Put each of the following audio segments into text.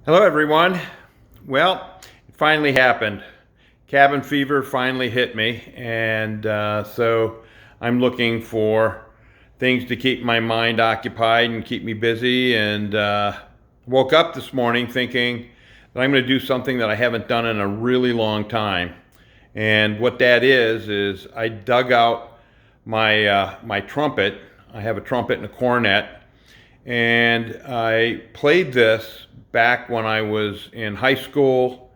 Hello everyone. Well, it finally happened. Cabin fever finally hit me, and so I'm looking for things to keep my mind occupied and keep me busy, and woke up this morning thinking that I'm going to do something that I haven't done in a really long time. And what that is I dug out my trumpet. I have a trumpet and a cornet, and I played this back when I was in high school,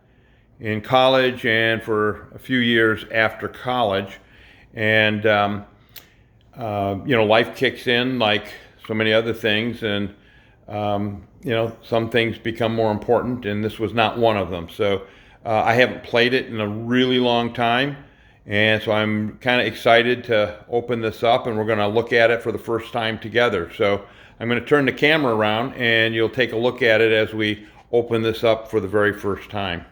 in college, and for a few years after college. And, life kicks in like so many other things, and, some things become more important, and this was not one of them. So I haven't played it in a really long time. And so I'm kind of excited to open this up, and we're going to look at it for the first time together. So I'm going to turn the camera around, and you'll take a look at it as we open this up for the very first time.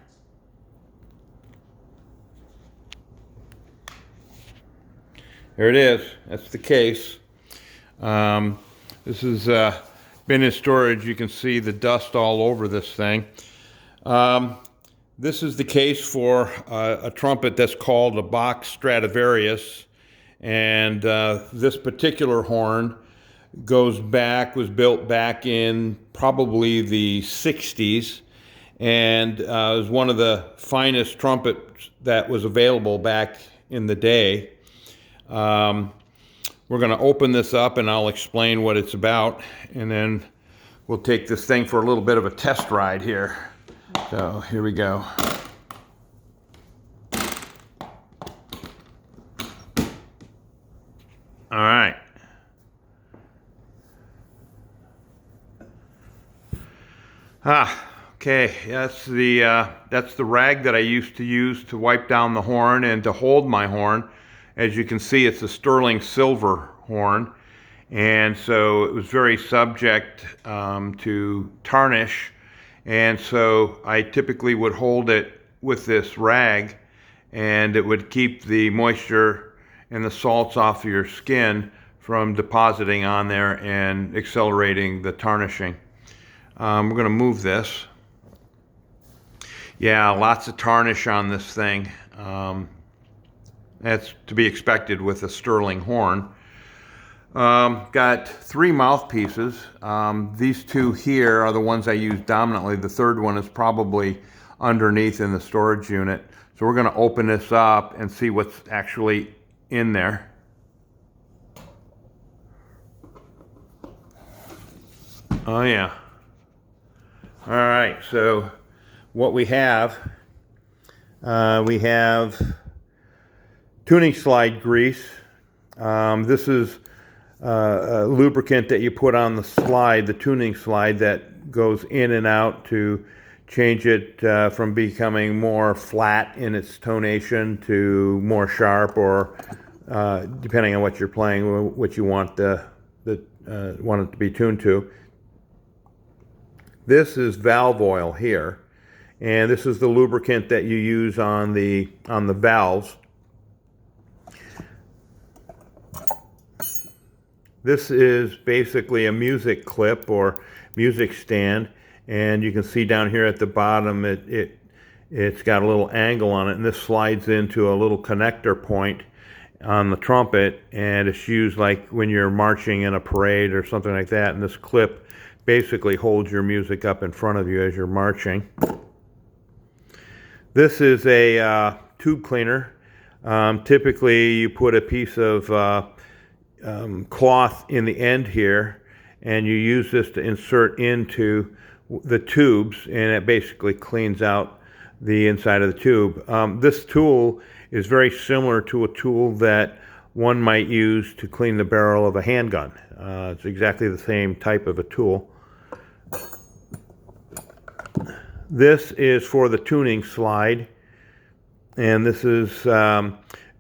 There it is. That's the case. This has been in storage. You can see the dust all over this thing. This is the case for a trumpet that's called a Bach Stradivarius, and this particular horn was built back in probably the 60s, and was one of the finest trumpets that was available back in the day. We're going to open this up, and I'll explain what it's about, and then we'll take this thing for a little bit of a test ride here. So here we go. All right. Okay. That's the rag that I used to use to wipe down the horn and to hold my horn. As you can see, it's a sterling silver horn, and so it was very subject to tarnish. And so I typically would hold it with this rag, and it would keep the moisture and the salts off of your skin from depositing on there and accelerating the tarnishing. We're going to move this. Yeah, lots of tarnish on this thing. That's to be expected with a sterling horn. Got three mouthpieces. These two here are the ones I use dominantly. The third one is probably underneath in the storage unit. So we're going to open this up and see what's actually in there. Oh yeah. All right, so what we have tuning slide grease. This is a lubricant that you put on the slide, the tuning slide, that goes in and out to change it from becoming more flat in its tonation to more sharp, or depending on what you're playing, what you want want it to be tuned to. This is valve oil here, and this is the lubricant that you use on the valves. This is basically a music clip or music stand, and you can see down here at the bottom it's got a little angle on it, and this slides into a little connector point on the trumpet, and it's used like when you're marching in a parade or something like that, and this clip basically holds your music up in front of you as you're marching. This is a tube cleaner. Typically you put a piece of cloth in the end here, and you use this to insert into the tubes, and it basically cleans out the inside of the tube. This tool is very similar to a tool that one might use to clean the barrel of a handgun. It's exactly the same type of a tool. This is for the tuning slide, and this is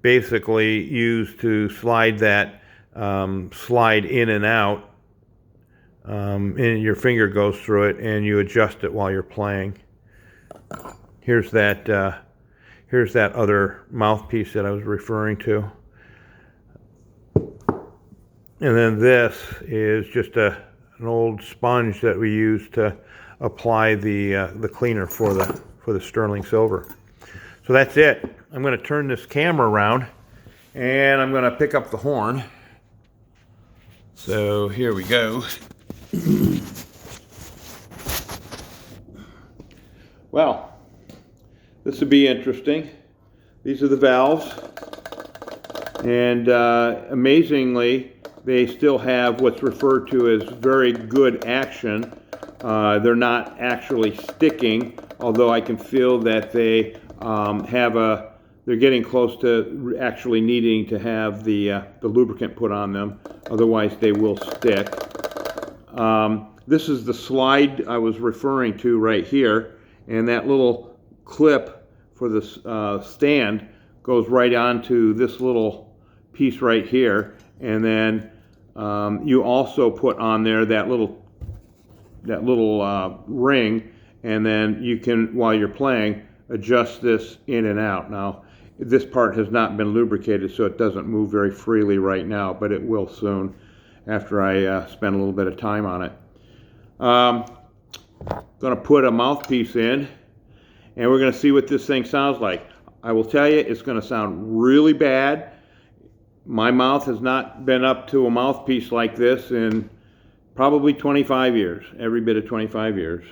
basically used to slide that slide in and out, and your finger goes through it, and you adjust it while you're playing. Here's that other mouthpiece that I was referring to. And then this is just an old sponge that we use to apply the cleaner for the sterling silver. So that's it. I'm going to turn this camera around and I'm going to pick up the horn. So here we go. Well, this would be interesting. These are the valves, and amazingly, they still have what's referred to as very good action. They're not actually sticking, although I can feel that they they're getting close to actually needing to have the lubricant put on them, otherwise they will stick. This is the slide I was referring to right here, and that little clip for the stand goes right onto this little piece right here, and then you also put on there that little ring, and then you can, while you're playing, adjust this in and out. Now this part has not been lubricated, so it doesn't move very freely right now, but it will soon after I spend a little bit of time on it. Going to put a mouthpiece in, and we're going to see what this thing sounds like. I will tell you, it's going to sound really bad. My mouth has not been up to a mouthpiece like this in probably 25 years, every bit of 25 years.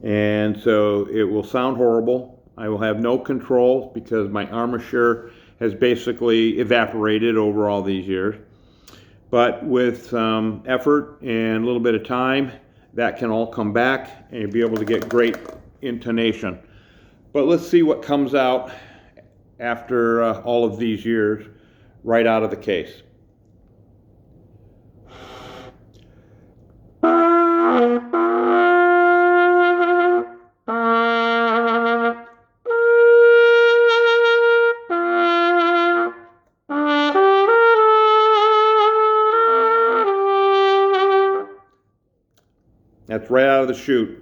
And so it will sound horrible. I will have no control because my armature has basically evaporated over all these years. But with some effort and a little bit of time, that can all come back and you'll be able to get great intonation. But let's see what comes out after all of these years right out of the case. That's right out of the chute.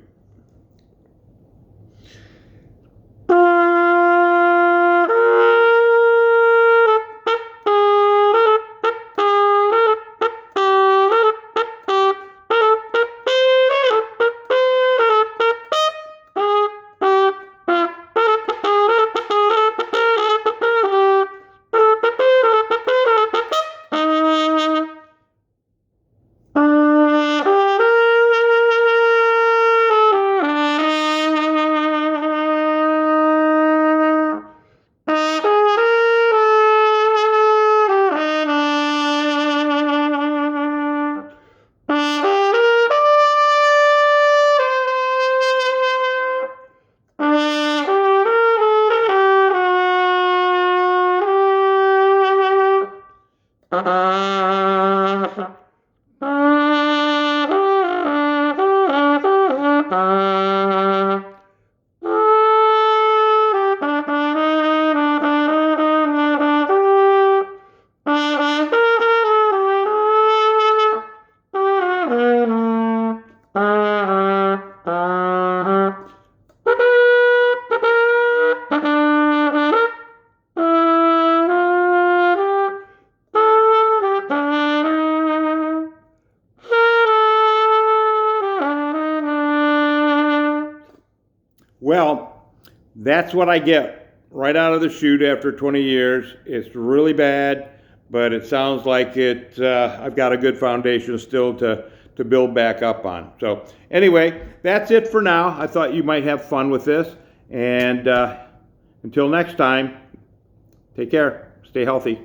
Well, that's what I get right out of the chute after 20 years. It's really bad, but it sounds like I've got a good foundation still to build back up on. So anyway, that's it for now. I thought you might have fun with this. And until next time, take care. Stay healthy.